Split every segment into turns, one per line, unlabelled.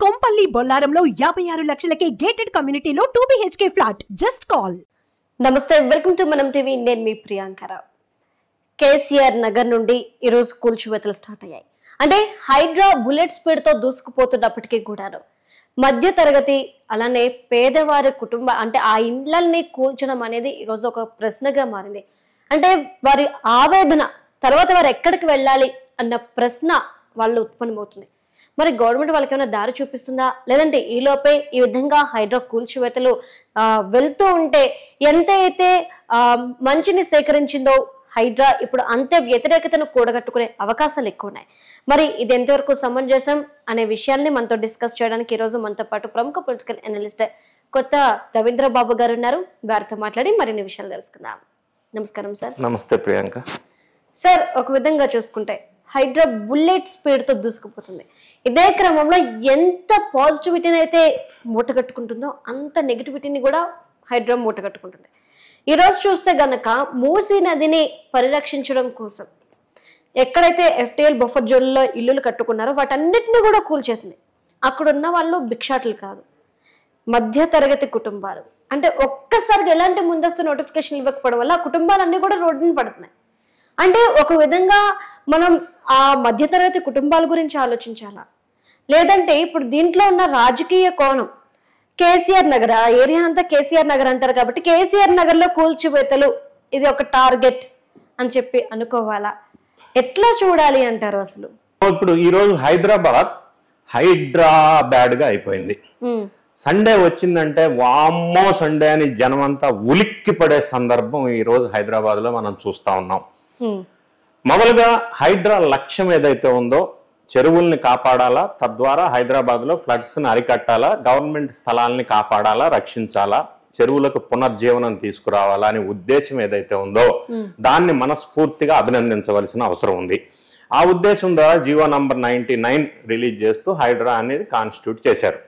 Kompally బొల్లారంలో 56 లక్షలకే gated కమ్యూనిటీలో 2 BHK flat. Just call.
నమస్తే, welcome to మనం టీవీ. నేను మీ ప్రియాంకరావు. కేసీఆర్ నగర్ నుండి ఈరోజు కూల్చివేతలు స్టార్ట్ అయ్యాయి. అంటే హైడ్రా బుల్లెట్ స్పీడ్ తో దూసుకుపోతున్నప్పటికీ కూడాను మధ్య తరగతి అలానే పేదవారి కుటుంబ అంటే ఆ ఇండ్లన్నీ కూల్చడం అనేది ఈరోజు ఒక ప్రశ్నగా మారింది. అంటే వారి ఆవేదన తర్వాత వారు ఎక్కడికి వెళ్ళాలి అన్న ప్రశ్న వాళ్ళు ఉత్పన్నమవుతుంది. మరి గవర్నమెంట్ వాళ్ళకి ఏమైనా దారి చూపిస్తుందా, లేదంటే ఈలోపే ఈ విధంగా హైడ్రా కూల్చివేతలు వెళ్తూ ఉంటే ఎంతైతే మంచిని సేకరించిందో హైడ్రా ఇప్పుడు అంతే వ్యతిరేకతను కూడగట్టుకునే అవకాశాలు ఎక్కువ ఉన్నాయి. మరి ఇది ఎంతవరకు సమంజసం అనే విషయాల్ని మనతో డిస్కస్ చేయడానికి ఈరోజు మనతో పాటు ప్రముఖ పొలిటికల్ అనలిస్ట్ కొత్త రవీంద్ర బాబు గారు ఉన్నారు. వారితో మాట్లాడి మరిన్ని విషయాలు తెలుసుకుందాం. నమస్కారం సార్.
నమస్తే ప్రియాంక.
సార్, ఒక విధంగా చూసుకుంటే హైడ్రా బుల్లెట్ స్పీడ్ తో దూసుకుపోతుంది. ఇదే క్రమంలో ఎంత పాజిటివిటీని అయితే మూటగట్టుకుంటుందో అంత నెగిటివిటీని కూడా హైడ్రా మూటగట్టుకుంటుంది. ఈ రోజు చూస్తే గనక మూసీ నదిని పరిరక్షించడం కోసం ఎక్కడైతే FTL బఫర్ జోన్లో ఇల్లులు కట్టుకున్నారో వాటన్నిటిని కూడా కూల్చేసింది. అక్కడ ఉన్న వాళ్ళు భిక్షాటులు కాదు, మధ్య తరగతి కుటుంబాలు. అంటే ఒక్కసారిగా ఎలాంటి ముందస్తు నోటిఫికేషన్ ఇవ్వకపోవడం వల్ల ఆ కుటుంబాలన్నీ కూడా రోడ్డుని పడుతున్నాయి. అంటే ఒక విధంగా మనం ఆ మధ్యతరగతి కుటుంబాల గురించి ఆలోచించాలా, లేదంటే ఇప్పుడు దీంట్లో ఉన్న రాజకీయ కోణం కేసీఆర్ నగర్, ఆ ఏరియా అంతా కేసీఆర్ నగర్ అంటారు కాబట్టి కేసీఆర్ నగర్ లో కూల్చివేతలు ఇది ఒక టార్గెట్ అని చెప్పి అనుకోవాలా, ఎట్లా చూడాలి అంటారు అసలు?
ఇప్పుడు ఈ రోజు హైదరాబాద్ గా అయిపోయింది. సండే వచ్చిందంటే వామ్మో సండే అని జనమంతా ఉలిక్కి పడే సందర్భం ఈ రోజు హైదరాబాద్ లో మనం చూస్తా ఉన్నాం. మొదలుగా హైడ్రా లక్ష్యం ఏదైతే ఉందో చెరువుల్ని కాపాడాలా, తద్వారా హైదరాబాద్ లో ఫ్లడ్స్ ని అరికట్టాలా, గవర్నమెంట్ స్థలాల్ని కాపాడాలా, రక్షించాలా, చెరువులకు పునర్జీవనం తీసుకురావాలా అనే ఉద్దేశం ఏదైతే ఉందో దాన్ని మనస్ఫూర్తిగా అభినందించవలసిన అవసరం ఉంది. ఆ ఉద్దేశం ద్వారా జీవో నంబర్ 99 రిలీజ్ చేస్తూ హైడ్రా అనేది కాన్స్టిట్యూట్ చేశారు.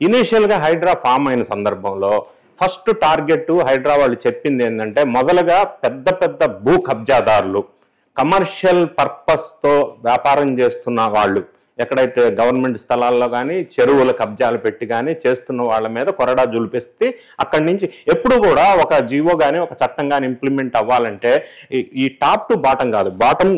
ఇనీషియల్ గా హైడ్రా ఫామ్ అయిన సందర్భంలో ఫస్ట్ టార్గెట్ హైడ్రా వాళ్ళు చెప్పింది ఏంటంటే, మొదలుగా పెద్ద పెద్ద భూ కబ్జాదారులు, కమర్షియల్ పర్పస్ తో వ్యాపారం చేస్తున్న వాళ్ళు, ఎక్కడైతే గవర్నమెంట్ స్థలాల్లో కానీ చెరువుల కబ్జాలు పెట్టి కానీ చేస్తున్న వాళ్ళ మీద కొరడా జులిపిస్తే అక్కడి నుంచి ఎప్పుడు కూడా ఒక జీవో కానీ ఒక చట్టం కానీ ఇంప్లిమెంట్ అవ్వాలంటే ఈ టాప్ టు బాటం కాదు, బాటం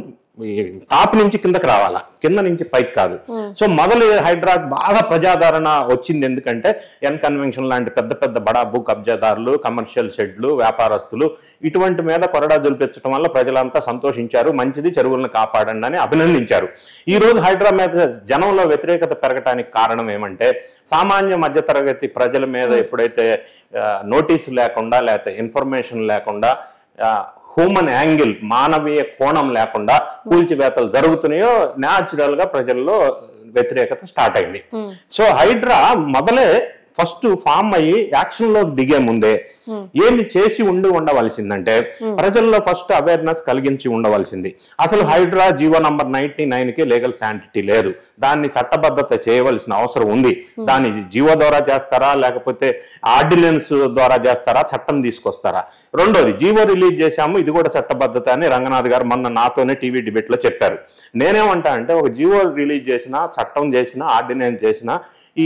టాప్ నుంచి కిందకి రావాలా, కింద నుంచి పైకి కాదు. సో మొదలు హైడ్రా బాగా ప్రజాదరణ వచ్చింది ఎందుకంటే ఎన్ కన్వెన్షన్ లాంటి పెద్ద పెద్ద బడా భూ కబ్జాదారులు, కమర్షియల్ షెడ్లు, వ్యాపారస్తులు ఇటువంటి మీద కొరడా జులిపించడం వల్ల ప్రజలంతా సంతోషించారు, మంచిది చెరువులను కాపాడండి అని అభినందించారు. ఈ రోజు హైడ్రా మీద జనంలో వ్యతిరేకత పెరగటానికి కారణం ఏమంటే, సామాన్య మధ్యతరగతి ప్రజల మీద ఎప్పుడైతే నోటీసు లేకుండా లేకపోతే ఇన్ఫర్మేషన్ లేకుండా హ్యూమన్ యాంగిల్, మానవీయ కోణం లేకుండా కూల్చివేతలు జరుగుతున్నాయో న్యాచురల్ గా ప్రజల్లో వ్యతిరేకత స్టార్ట్ అయింది. సో హైడ్రా మొదలే ఫస్ట్ ఫామ్ అయ్యి యాక్షన్ లో దిగే ముందే ఏమి చేసి ఉండవలసిందంటే ప్రజల్లో ఫస్ట్ అవేర్నెస్ కలిగించి ఉండవలసింది. అసలు హైడ్రా జీవో నంబర్ 99కి లీగల్ శాంటిటీ లేదు, దాన్ని చట్టబద్ధత చేయవలసిన అవసరం ఉంది. దాన్ని జీవో ద్వారా చేస్తారా లేకపోతే ఆర్డినెన్స్ ద్వారా చేస్తారా, చట్టం తీసుకొస్తారా? రెండోది, జీవో రిలీజ్ చేశాము ఇది కూడా చట్టబద్ధత అని రంగనాథ్ గారు మొన్న నాతోనే టీవీ డిబేట్ లో చెప్పారు. నేనేమంటా అంటే, ఒక జీవో రిలీజ్ చేసినా, చట్టం చేసినా, ఆర్డినెన్స్ చేసినా ఈ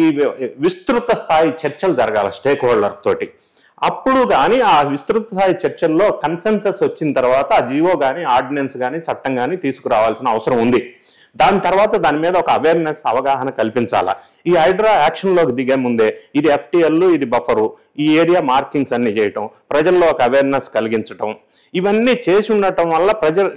విస్తృత స్థాయి చర్చలు జరగాల స్టేక్ హోల్డర్ తోటి. అప్పుడు కానీ ఆ విస్తృత స్థాయి చర్చల్లో కన్సెన్సస్ వచ్చిన తర్వాత ఆ జీవో కానీ ఆర్డినెన్స్ కానీ చట్టం కానీ తీసుకురావాల్సిన అవసరం ఉంది. దాని తర్వాత దాని మీద ఒక అవేర్నెస్, అవగాహన కల్పించాలా. ఈ హైడ్రా యాక్షన్ లోకి దిగే ముందే ఇది FTL, ఇది బఫరు, ఈ ఏరియా మార్కింగ్స్ అన్ని చేయటం, ప్రజల్లో ఒక అవేర్నెస్ కలిగించటం, ఇవన్నీ చేసి ఉండటం వల్ల ప్రజలు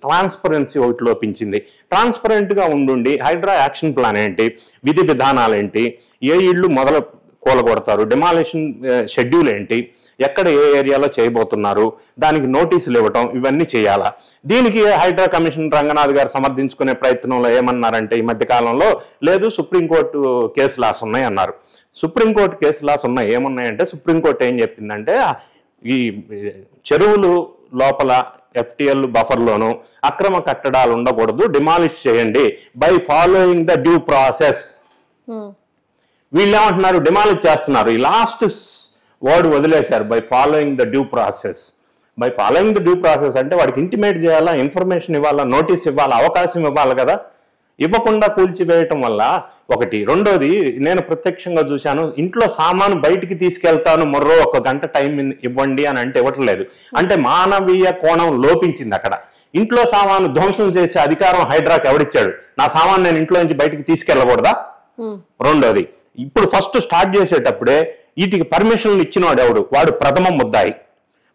ట్రాన్స్పరెన్సీ ఒకటి లోపించింది. ట్రాన్స్పరెంట్ గా ఉండి హైడ్రా యాక్షన్ ప్లాన్ ఏంటి, విధి విధానాలు ఏంటి, ఏ ఇళ్ళు మొదలు కూలగొడతారు, డిమాలిషన్ షెడ్యూల్ ఏంటి, ఎక్కడ ఏ ఏరియాలో చేయబోతున్నారు, దానికి నోటీసులు ఇవ్వటం, ఇవన్నీ చేయాలా. దీనికి హైడ్రా కమిషన్ రంగనాథ్ గారు సమర్థించుకునే ప్రయత్నంలో ఏమన్నారంటే, ఈ మధ్య కాలంలో లేదు సుప్రీంకోర్టు కేసు లాస్ ఉన్నాయి అన్నారు. సుప్రీంకోర్టు కేసు లాస్ ఉన్నాయి, ఏమున్నాయంటే సుప్రీంకోర్టు ఏం చెప్పిందంటే, ఈ చెరువులు లోపల FTL బఫర్లోను అక్రమ కట్టడాలు ఉండకూడదు, డిమాలిష్ చేయండి by following the due process. వీళ్ళు ఏమంటున్నారు, డిమాలిష్ చేస్తున్నారు. ఈ లాస్ట్ వర్డ్ వదిలేశారు, by following the due process. By following the due process అంటే వాడికి ఇంటిమేట్ చేయాలా, ఇన్ఫర్మేషన్ ఇవ్వాలా, నోటీస్ ఇవ్వాలా, అవకాశం ఇవ్వాలి కదా. ఇవ్వకుండా కూల్చివేయటం వల్ల ఒకటి. రెండోది, నేను ప్రత్యక్షంగా చూశాను, ఇంట్లో సామాను బయటికి తీసుకెళ్తాను మరో 1 గంట టైం ఇవ్వండి అని అంటే ఇవ్వట్లేదు. అంటే మానవీయ కోణం లోపించింది అక్కడ. ఇంట్లో సామాను ధ్వంసం చేసే అధికారం హైడ్రాకి ఎవడిచ్చాడు? నా సామాను నేను ఇంట్లో నుంచి బయటికి తీసుకెళ్ళకూడదా? రెండోది, ఇప్పుడు ఫస్ట్ స్టార్ట్ చేసేటప్పుడే వీటికి పర్మిషన్లు ఇచ్చినవాడు ఎవడు? వాడు ప్రథమ ముద్దాయి.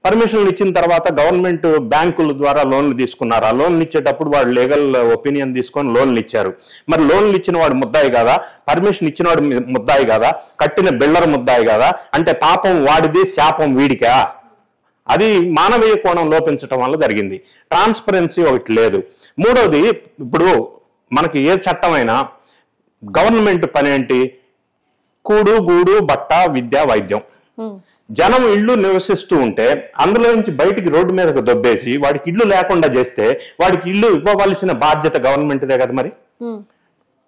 పర్మిషన్లు ఇచ్చిన తర్వాత గవర్నమెంట్ బ్యాంకుల ద్వారా లోన్లు తీసుకున్నారు. ఆ లోన్లు ఇచ్చేటప్పుడు వాడు లీగల్ ఒపీనియన్ తీసుకొని లోన్లు ఇచ్చారు. మరి లోన్లు ఇచ్చిన వాడు ముద్దాయి కాదా? పర్మిషన్ ఇచ్చినవాడు ముద్దాయి కాదా? కట్టిన బిల్డర్ ముద్దాయి కాదా? అంటే పాపం వాడిది, శాపం వీడికా? అది మానవీయ కోణం లోపించడం వల్ల జరిగింది. ట్రాన్స్పరెన్సీ ఒకటి లేదు. మూడోది, ఇప్పుడు మనకి ఏ చట్టమైనా గవర్నమెంట్ పని ఏంటి? కూడు గూడు బట్ట విద్య వైద్యం. జనం ఇళ్ళు నివసిస్తూ ఉంటే అందులో నుంచి బయటికి రోడ్డు మీదకు దొబ్బేసి వాడికి ఇల్లు లేకుండా చేస్తే వాడికి ఇల్లు ఇవ్వవలసిన బాధ్యత గవర్నమెంట్దే కదా మరి.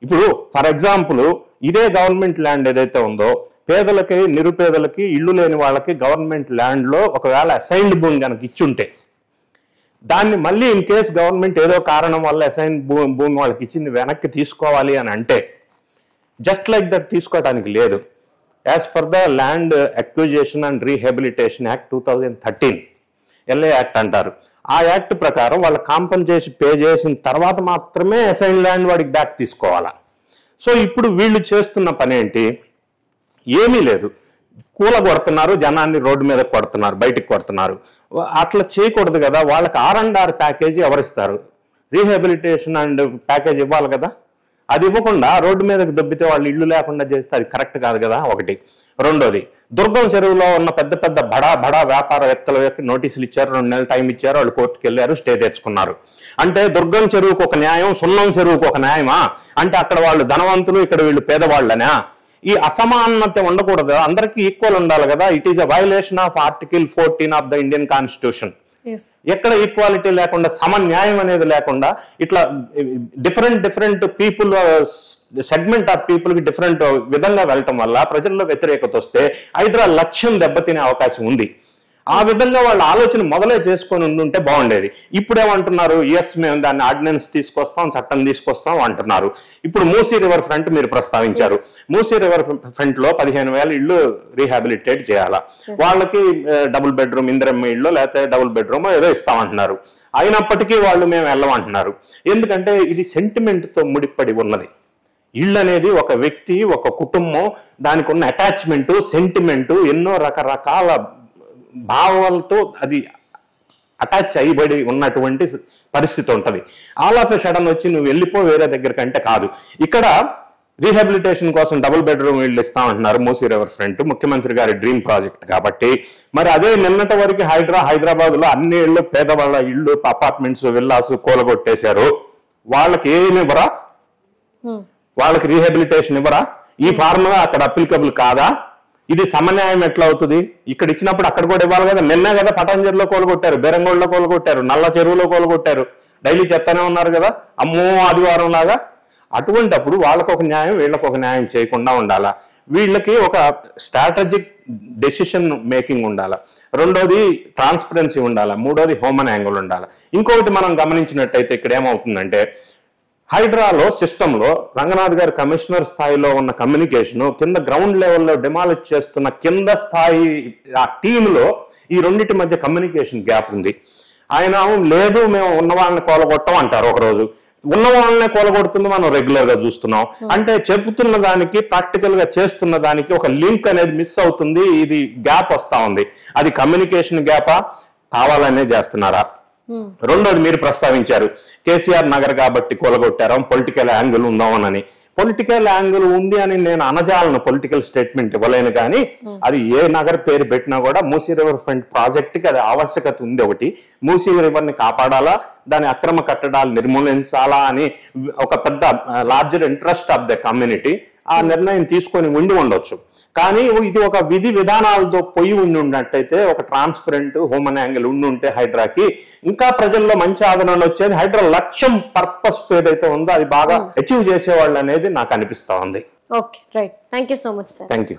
ఇప్పుడు ఫర్ ఎగ్జాంపుల్, ఇదే గవర్నమెంట్ ల్యాండ్ ఏదైతే ఉందో, పేదలకి నిరుపేదలకి ఇల్లు లేని వాళ్ళకి గవర్నమెంట్ ల్యాండ్ లో ఒకవేళ అసైన్డ్ భూమి కనుక ఇచ్చుంటే, దాన్ని మళ్ళీ ఇన్ కేస్ గవర్నమెంట్ ఏదో కారణం వల్ల అసైన్ భూమి వాళ్ళకి ఇచ్చింది వెనక్కి తీసుకోవాలి అని అంటే జస్ట్ లైక్ దట్ తీసుకోవడానికి లేదు. As per the land acquisition and rehabilitation act 2013, LA act అంటారు. ఆ యాక్ట్ ప్రకారం వాళ్ళ కాంపన్సేషన్ పే చేసిన తర్వాత మాత్రమే అసైన్ ల్యాండ్ వాడికి బ్యాక్ తీసుకోవాలా. సో ఇప్పుడు వీళ్ళు చేస్తున్న పని ఏంటి? ఏమీ లేదు. కూల కొడుతున్నారు, జనాన్ని రోడ్డు మీద కొడుతున్నారు, బయటికి కొడుతున్నారు. అట్లా చేయకూడదు కదా. వాళ్ళకి R&R ప్యాకేజీ ఎవరిస్తారు? రీహాబిలిటేషన్ అండ్ ప్యాకేజ్ ఇవ్వాలి కదా. అది ఇవ్వకుండా రోడ్డు మీదకి దొబ్బితే వాళ్ళు ఇల్లు లేకుండా చేస్తే అది కరెక్ట్ కాదు కదా, ఒకటి. రెండోది, దుర్గం చెరువులో ఉన్న పెద్ద పెద్ద బడా వ్యాపారవేత్తల యొక్క నోటీసులు ఇచ్చారు, 2 నెలల టైం ఇచ్చారు, వాళ్ళు కోర్టుకు వెళ్ళారు, స్టే తెచ్చుకున్నారు. అంటే దుర్గం చెరువుకు ఒక న్యాయం, సున్నం చెరువుకు ఒక న్యాయమా? అంటే అక్కడ వాళ్ళు ధనవంతులు, ఇక్కడ వీళ్ళు పేదవాళ్ళనా? ఈ అసమానత ఉండకూడదు, అందరికీ ఈక్వల్ ఉండాలి కదా. It is a violation of article 14 of the Indian constitution. ఎక్కడ ఈక్వాలిటీ లేకుండా, సమన్యాయం అనేది లేకుండా, ఇట్లా different people, segment of people కి డిఫరెంట్ విధంగా వెళ్ళటం వల్ల ప్రజల్లో వ్యతిరేకత వస్తే హైడ్రా లక్ష్యం దెబ్బతినే అవకాశం ఉంది. ఆ విధంగా వాళ్ళ ఆలోచన మొదలే చేసుకొని ఉంటే బాగుండేది. ఇప్పుడేమంటున్నారు? ఎస్, మేము దాన్ని ఆర్డినెన్స్ తీసుకొస్తాం, చట్టం తీసుకొస్తాం అంటున్నారు. ఇప్పుడు మూసీ రివర్ ఫ్రంట్ మీరు ప్రస్తావించారు. మూసీ రివర్ ఫ్రంట్ లో 15,000 ఇళ్ళు రీహాబిలిటేట్ చేయాలా. వాళ్ళకి డబుల్ బెడ్రూమ్ ఇందిరమ్మ ఇళ్ళు లేకపోతే డబుల్ బెడ్రూమ్ ఏదో ఇస్తామంటున్నారు. అయినప్పటికీ వాళ్ళు మేము వెళ్ళమంటున్నారు. ఎందుకంటే ఇది సెంటిమెంట్ తో ముడిపడి ఉన్నది. ఇళ్ళు అనేది ఒక వ్యక్తి, ఒక కుటుంబం, దానికి ఉన్న అటాచ్మెంట్, సెంటిమెంట్, ఎన్నో రకరకాల భావాలతో అది అటాచ్ అయ్యబడి ఉన్నటువంటి పరిస్థితి ఉంటుంది. ఆల్ ఆఫ్ ఎ సడన్ వచ్చి నువ్వు వెళ్ళిపో వేరే దగ్గర కంటే కాదు. ఇక్కడ రీహాబిలిటేషన్ కోసం డబుల్ బెడ్రూమ్ ఇళ్ళు ఇస్తామంటున్నారు. మూసీ రివర్ ఫ్రంట్ ముఖ్యమంత్రి గారి డ్రీమ్ ప్రాజెక్ట్ కాబట్టి. మరి అదే నిన్నటి వరకు హైదరాబాద్ లో అన్ని ఇళ్ళు, పేదవాళ్ళ ఇళ్ళు, అపార్ట్మెంట్స్, విల్లాస్ కూలగొట్టేశారు. వాళ్ళకి ఏమి ఇవ్వరా? వాళ్ళకి రీహాబిలిటేషన్ ఇవ్వరా? ఈ ఫార్ములా అక్కడ అప్లికబుల్ కాదా? ఇది సమన్యాయం ఎట్లా అవుతుంది? ఇక్కడ ఇచ్చినప్పుడు అక్కడ కూడా ఇవ్వాలి కదా. నిన్నే కదా పటాంజలిలో కోలుగొట్టారు, బెరంగోళ్ళలో కోలుగొట్టారు, నల్ల చెరువులో కోలుగొట్టారు, డైలీ చెప్తానే ఉన్నారు కదా, అమ్మో ఆదివారం లాగా. అటువంటప్పుడు వాళ్ళకు ఒక న్యాయం, వీళ్ళకు ఒక న్యాయం చేయకుండా ఉండాలా. వీళ్ళకి ఒక స్ట్రాటజిక్ డెసిషన్ మేకింగ్ ఉండాలా. రెండోది ట్రాన్స్పరెన్సీ ఉండాలా. మూడోది హ్యూమన్ యాంగిల్ ఉండాలా. ఇంకొకటి మనం గమనించినట్టయితే ఇక్కడ ఏమవుతుందంటే, హైడ్రాలో సిస్టంలో రంగనాథ్ గారి కమిషనర్ స్థాయిలో ఉన్న కమ్యూనికేషన్ కింద గ్రౌండ్ లెవెల్లో డిమాలిష్ చేస్తున్న కింద స్థాయి ఆ టీంలో ఈ రెండింటి మధ్య కమ్యూనికేషన్ గ్యాప్ ఉంది. ఆయన లేదు మేము ఉన్న వాళ్ళని కూలగొట్టం అంటారు ఒకరోజు, ఉన్న వాళ్ళనే కూలగొడుతుంది మనం రెగ్యులర్ గా చూస్తున్నాం. అంటే చెబుతున్న దానికి ప్రాక్టికల్ గా చేస్తున్న దానికి ఒక లింక్ అనేది మిస్ అవుతుంది. ఇది గ్యాప్ వస్తా ఉంది. అది కమ్యూనికేషన్ గ్యాపా, కావాలనే చేస్తున్నారా? రెండోది మీరు ప్రస్తావించారు, కేసీఆర్ నగర్ కాబట్టి కూలగొట్టారా, పొలిటికల్ యాంగిల్ ఉందామని. పొలిటికల్ యాంగిల్ ఉంది అని నేను అనజాలను, పొలిటికల్ స్టేట్మెంట్ ఇవ్వలేను. కానీ అది ఏ నగర్ పేరు పెట్టినా కూడా మూసీ రివర్ ఫ్రంట్ ప్రాజెక్ట్ కి అది ఆవశ్యకత ఉంది. ఒకటి, మూసీ రివర్ ని కాపాడాలా, దాని అక్రమ కట్టడాలు నిర్మూలించాలా అని ఒక పెద్ద larger interest of the community ఆ నిర్ణయం తీసుకొని ఉండొచ్చు. కానీ ఇది ఒక విధి విధానాలతో పొయ్యి ఉన్నట్టయితే, ఒక ట్రాన్స్పరెంట్ హ్యూమన్ యాంగిల్ ఉంటే హైడ్రాకి ఇంకా ప్రజల్లో మంచి ఆదరణ వచ్చేది. హైడ్రా లక్ష్యం, పర్పస్ ఏదైతే ఉందో అది బాగా అచీవ్ చేసేవాళ్ళు అనేది నాకు అనిపిస్తా ఉంది.
Okay, right. Thank you so much sir.
Thank you.